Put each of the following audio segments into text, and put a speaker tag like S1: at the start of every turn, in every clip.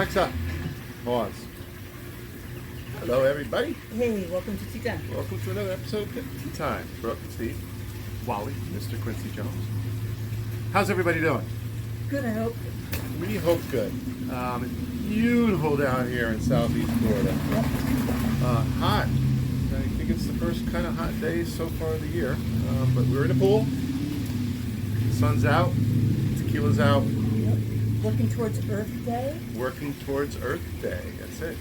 S1: Alexa, pause. Hello, everybody.
S2: Hey, welcome to Tea Time.
S1: Welcome to another episode of Tea Time. Brooke, Steve, Wally, Mr. Quincy Jones. How's everybody doing?
S2: Good, I hope.
S1: We hope good. It's beautiful down here in southeast Florida.
S2: Yep.
S1: Hot. I think it's the first kind of hot day so far of the year. But we're in a pool. The sun's out. Tequila's out.
S2: Yep. Working towards Earth Day.
S1: Working towards Earth Day. That's it.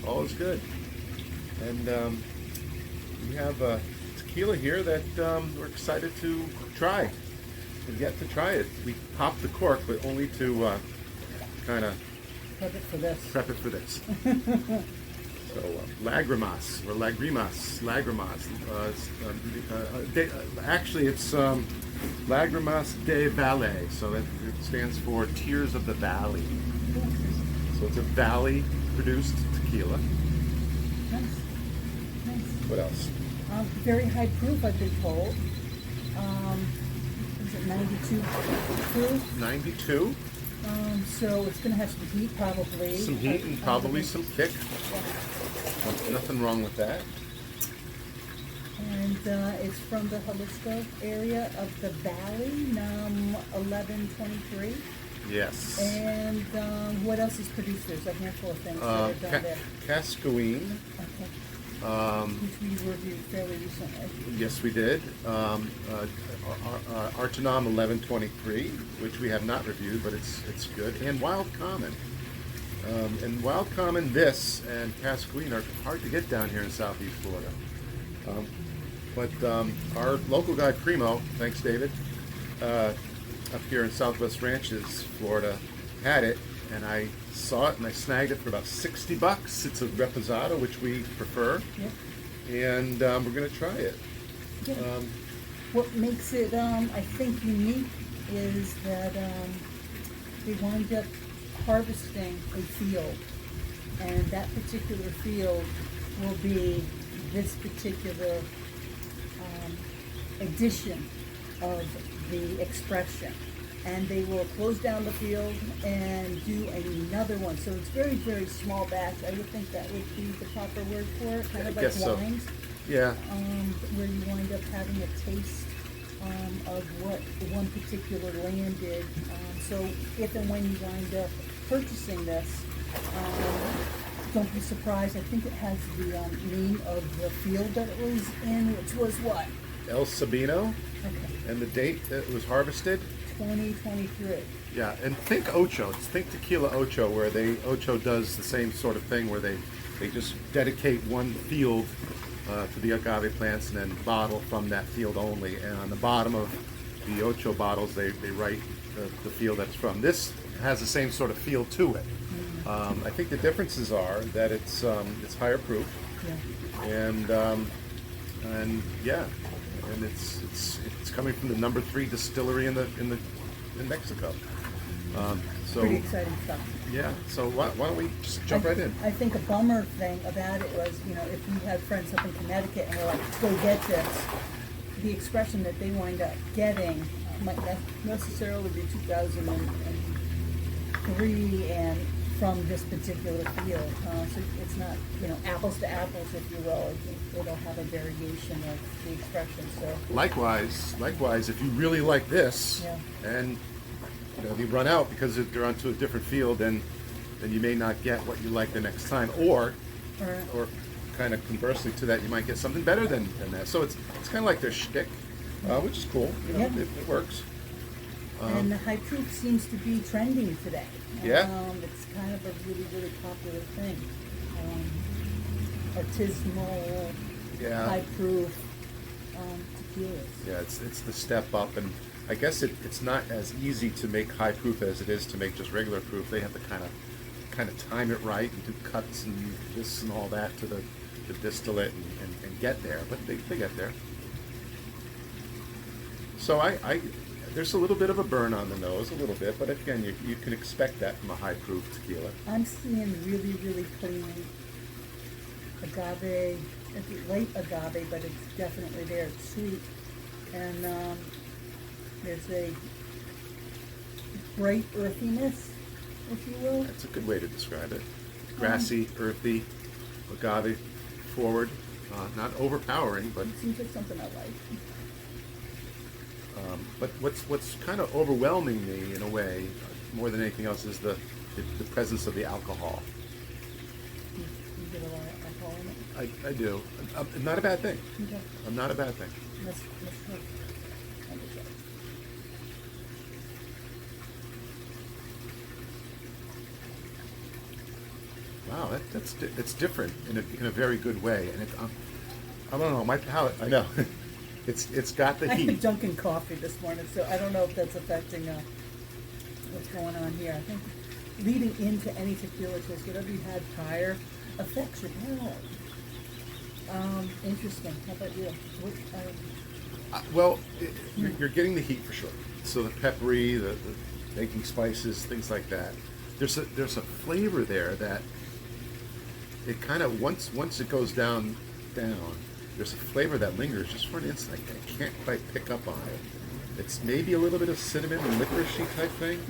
S1: All is good. And we have tequila here that we're excited to try. We've yet to try it. We popped the cork, but only to kind of
S2: prep it for this.
S1: So Lagrimas, or Lagrimas. Actually, it's Lagrimas del Valle, so that it stands for Tears of the Valley. So it's a valley-produced tequila.
S2: Nice.
S1: What else?
S2: Very high proof, I've been told. Is it 92 proof?
S1: 92.
S2: So it's going to have some heat, probably.
S1: Some heat and probably some kick. Nothing wrong with that.
S2: And it's from the Jalisco area of the Valley, NUM 1123.
S1: Yes.
S2: And what else is produced? There's a handful of things that are done there.
S1: Cascahuin.
S2: Okay.
S1: Which
S2: we reviewed fairly recently.
S1: Yes, we did. Arenal 1123, which we have not reviewed, but it's good. And Wild Common. And Wild Common, this and Cascahuin are hard to get down here in southeast Florida. But our local guy Primo, thanks David, up here in Southwest Ranches, Florida, had it, and I saw it and I snagged it for about $60. It's a Reposado, which we prefer,
S2: yep.
S1: And we're going to try it.
S2: Yeah. What makes it, I think, unique is that they wind up harvesting a field, and that particular field will be this particular edition of the expression, and they will close down the field and do another one. So it's very, very small batch. I would think that would be the proper word for it, kind of like wines.
S1: So. Yeah.
S2: Where you wind up having a taste of what one particular land did. So if and when you wind up purchasing this, don't be surprised. I think it has the name of the field that it was in, which was what?
S1: El Sabino.
S2: Okay.
S1: And the date that it was harvested?
S2: 2023.
S1: Yeah, and think Ocho. Think Tequila Ocho, where Ocho does the same sort of thing, where they just dedicate one field to the agave plants and then bottle from that field only. And on the bottom of the Ocho bottles, they write the field that's from. This has the same sort of feel to it. I think the differences are that it's higher proof,
S2: yeah.
S1: and yeah. And it's coming from the number 3 distillery in Mexico. So
S2: pretty exciting stuff.
S1: Yeah. So why don't we just jump right in?
S2: I think a bummer thing about it was, if you had friends up in Connecticut and were like, go get this, the expression that they wind up getting might not necessarily be 2003 and from this particular field. So it's not, apples to apples, if you will. It'll have a variation of the expression. So
S1: likewise, if you really like this,
S2: yeah.
S1: And you run out because they're onto a different field, then you may not get what you like the next time, or kind of conversely to that, you might get something better than that. So it's kind of like their shtick, which is cool. It works.
S2: And the high proof seems to be trending today.
S1: Yeah.
S2: It's kind of a really, really popular thing. Artisanal, high proof tequilas.
S1: Yeah, it's the step up, and I guess it's not as easy to make high proof as it is to make just regular proof. They have to kind of time it right and do cuts and this and all that to distillate and get there, but they get there. So there's a little bit of a burn on the nose, a little bit, but again, you can expect that from a high proof tequila.
S2: I'm seeing really, really clean agave, late agave, but it's definitely there. It's sweet, and there's a bright earthiness if you will.
S1: That's a good way to describe it. Grassy, earthy, agave forward, not overpowering, but
S2: It seems like something I like.
S1: but what's kind of overwhelming me in a way, more than anything else, is the presence of the alcohol.
S2: You get a lot of alcohol in it.
S1: I do. Not a bad thing.
S2: Okay.
S1: Not a bad thing.
S2: Let's try. I'll get that.
S1: Wow, that's different in a very good way, and I don't know, my palate. I know it's got the
S2: I had
S1: heat.
S2: Dunkin' coffee this morning, so I don't know if that's affecting what's going on here. I think leading into any tequila twist, whatever you had prior, affects your palate. Interesting. How about you?
S1: Well, you're getting the heat for sure. So the peppery, the baking spices, things like that. There's a flavor there that it kind of once it goes down, there's a flavor that lingers just for an instant. I can't quite pick up on it. It's maybe a little bit of cinnamon and licoricey type thing,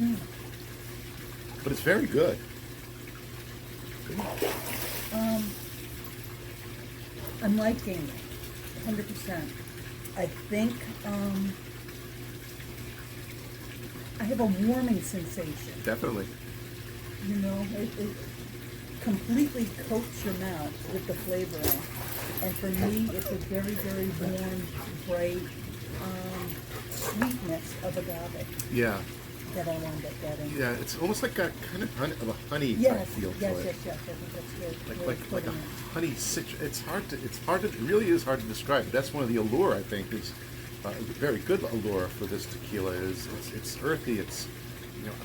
S1: but it's very good.
S2: I'm liking it, 100%. I think I have a warming sensation.
S1: Definitely.
S2: You know, it completely coats your mouth with the flavoring. And for me, it's a very, very warm, bright sweetness of agave
S1: Yeah.
S2: that I'll wind up getting.
S1: Yeah, it's almost like a kind of a honey type
S2: Yes,
S1: feel to
S2: yes,
S1: it.
S2: yes, yes. I think that's good.
S1: Like a honey citrus. It really is hard to describe. That's one of the allure, I think, is a very good allure for this tequila. Is it's earthy. It's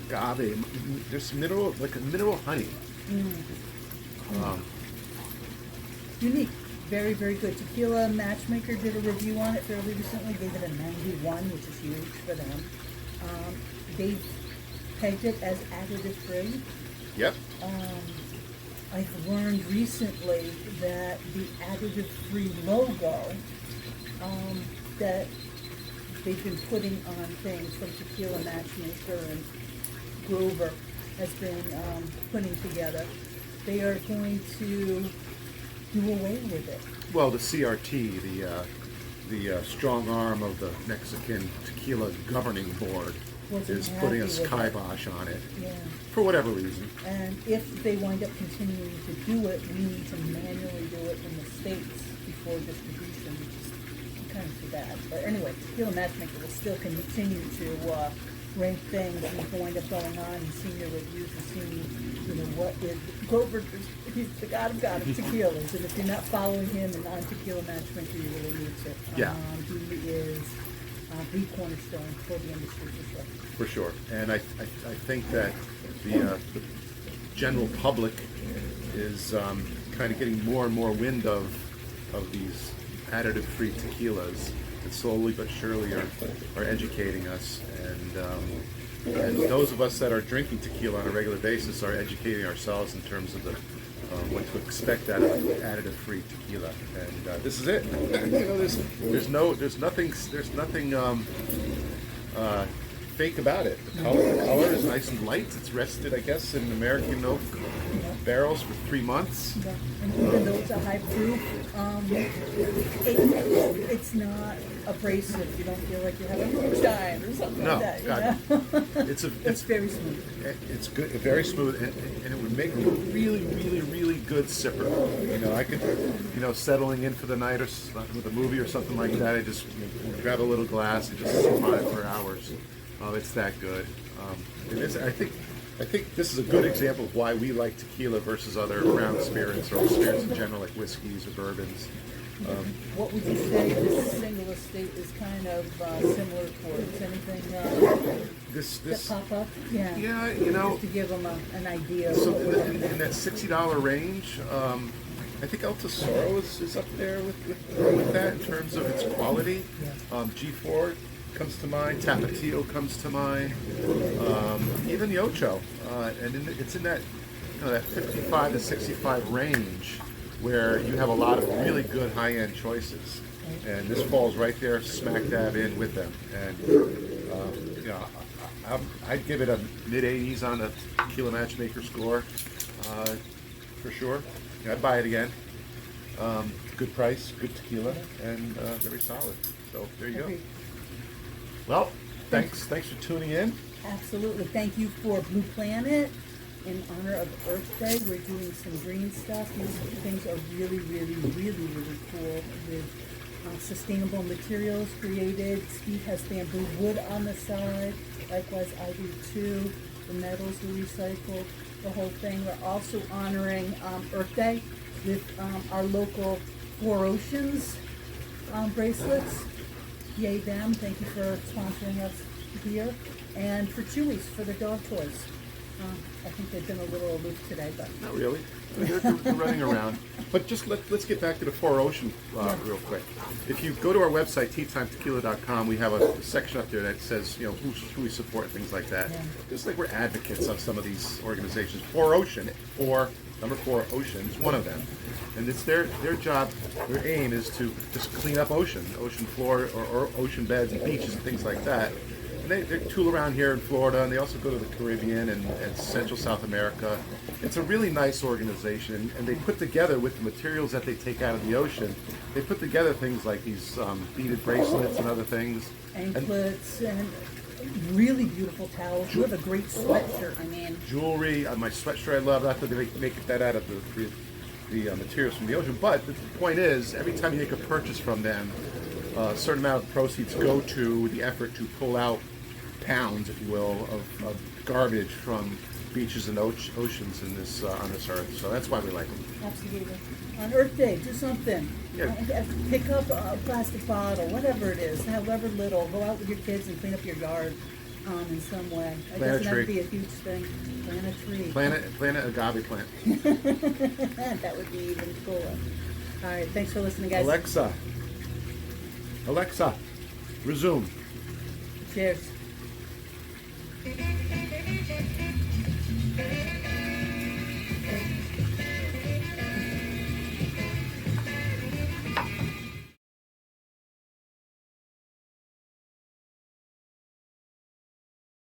S1: agave. There's mineral, like a mineral honey.
S2: Unique. Very, very good. Tequila Matchmaker did a review on it fairly recently. Gave it a 91, which is huge for them. They pegged it as additive-free.
S1: Yep.
S2: I've learned recently that the additive-free logo that they've been putting on things from Tequila Matchmaker and Grover has been putting together, they are going to do away with it.
S1: Well, the CRT, the strong arm of the Mexican Tequila Governing Board,
S2: Wasn't
S1: is putting a
S2: happy with it.
S1: kibosh on it
S2: Yeah.
S1: for whatever reason.
S2: And if they wind up continuing to do it, we need to manually do it in the States before distribution, which is kind of too bad. But anyway, Tequila Matchmaker will still continue to rank things and wind up going on and seeing their reviews and seeing, what is Grover, he's the god of tequilas. And if you're not following him and on Tequila Matchmaker, you really need to.
S1: Yeah.
S2: He is the cornerstone for the industry for sure.
S1: For sure, and I think that the general public is kind of getting more and more wind of these additive-free tequilas that slowly but surely are educating us, and those of us that are drinking tequila on a regular basis are educating ourselves in terms of what to expect out of additive-free tequila, and this is it. There's nothing fake about it. The color is nice and light. It's rested, I guess, in American oak barrels for 3 months.
S2: Yeah. And even though it's a high proof, it's not abrasive. You don't feel like you're having a moonshine or something
S1: No,
S2: like that.
S1: God.
S2: It's
S1: It's
S2: very smooth.
S1: It's good, very smooth, and it would make me a really, really, really good sipper. I could, settling in for the night or with a movie or something like that, I just grab a little glass and just sip on it for hours. It's that good. I think this is a good example of why we like tequila versus other brown spirits or spirits in general, like whiskeys or bourbons.
S2: What would you say this single estate is kind of similar towards? Anything that pop up? Yeah.
S1: Yeah,
S2: Just to give them an idea.
S1: So in that $60 range, I think El Tesoro is up there with that in terms of its quality. G4 comes to mind, Tapatio comes to mind, even the Ocho, and it's in that that 55 to 65 range where you have a lot of really good high-end choices, and this falls right there smack dab in with them. And I'd give it a mid-80s on the Tequila Matchmaker score, for sure. Yeah, I'd buy it again. Good price, good tequila, and very solid. So there you go.
S2: Agreed.
S1: Well, thanks for tuning in.
S2: Absolutely. Thank you for Blue Planet. In honor of Earth Day, we're doing some green stuff. These things are really, really, really, really cool with sustainable materials created. Steve has bamboo wood on the side. Likewise, I do too. The metals are recycled, the whole thing. We're also honoring Earth Day with our local Four Oceans bracelets. Yay them. Thank you for sponsoring us here. And for Chewies for their dog toys. I think they've been a little aloof today, but...
S1: Not really. They're running around. But just let's get back to the Four Ocean real quick. If you go to our website, teatimetequila.com, we have a section up there that says, who we support, things like that.
S2: Yeah.
S1: Just like we're advocates of some of these organizations. Four Ocean, number 4 Ocean is one of them. And it's their job, their aim is to just clean up ocean floor or ocean beds and beaches and things like that. They tool around here in Florida, and they also go to the Caribbean and Central South America. It's a really nice organization, and they put together, with the materials that they take out of the ocean, they put together things like these beaded bracelets and other things.
S2: Anklets and really beautiful towels. You have a great sweatshirt, I mean.
S1: Jewelry, my sweatshirt I love. Not that they make that out of the materials from the ocean, but the point is, every time you make a purchase from them, a certain amount of proceeds go to the effort to pull out pounds, if you will, of garbage from beaches and oceans in this on this earth. So that's why we like them.
S2: Absolutely. On Earth Day, do something.
S1: Yeah.
S2: Pick up a plastic bottle, whatever it is, however little. Go out with your kids and clean up your yard in some way. It doesn't have to be a huge thing. Plant a tree.
S1: Plant an agave plant.
S2: That would be even cooler. All right, thanks for listening, guys.
S1: Alexa, resume.
S2: Cheers.